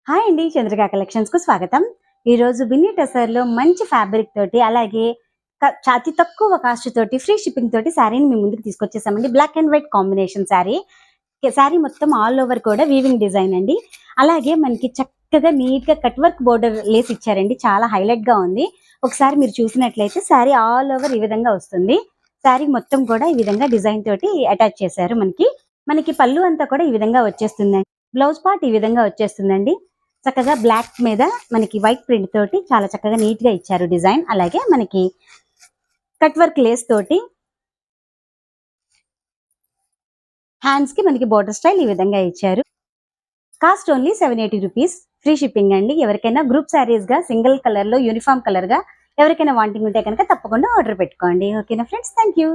Hi అండి, Chandrika collections కు స్వాగతం. ఈ రోజు బిన్నీ టెసర్లో మంచి ఫ్యాబ్రిక్ తోటి అలాగే అతి తక్కువ కాస్ట్ తోటి ఫ్రీ షిప్పింగ్ తోటి శారీని మీ ముందుకు తీసుకొచ్చేసామండి. Black and white combination sari మొత్తం ఆల్ ఓవర్ కూడా వీవింగ్ డిజైన్ అండి. అలాగే మనకి చక్కగా నీట్ గా కట్ వర్క్ బోర్డర్ లేస్ ఇచ్చారండి. చాలా హైలైట్ గా ఉంది. ఒకసారి మీరు చూసినట్లయితే శారీ ఆల్ ఓవర్ ఈ విధంగా వస్తుంది. శారీ మొత్తం కూడా ఈ విధంగా డిజైన్ తోటి అటాచ్ చేశారు. మనకి పళ్ళు అంతా కూడా ఈ విధంగా వచ్చేస్తుందండి. బ్లౌజ్ పార్ట్ ఈ విధంగా వచ్చేస్తుందండి. చక్కగా బ్లాక్ మీద మనకి వైట్ ప్రింట్ తోటి చాలా చక్కగా నీట్ గా ఇచ్చారు డిజైన్. అలాగే మనకి కట్ వర్క్ లేస్ తోటి హ్యాండ్స్ కి మనకి బోర్డర్ స్టైల్ ఈ విధంగా ఇచ్చారు. Cost only 780 rupees. Free shipping అండి. ఎవరికైనా గ్రూప్ శారీస్ గా సింగిల్ కలర్ లో యూనిఫామ్ కలర్ గా ఎవరికైనా వాంటింగ్ ఉంటే కనుక తప్పకుండా ఆర్డర్ పెట్టుకోండి. ఓకేనా ఫ్రెండ్స్, థ్యాంక్ యూ.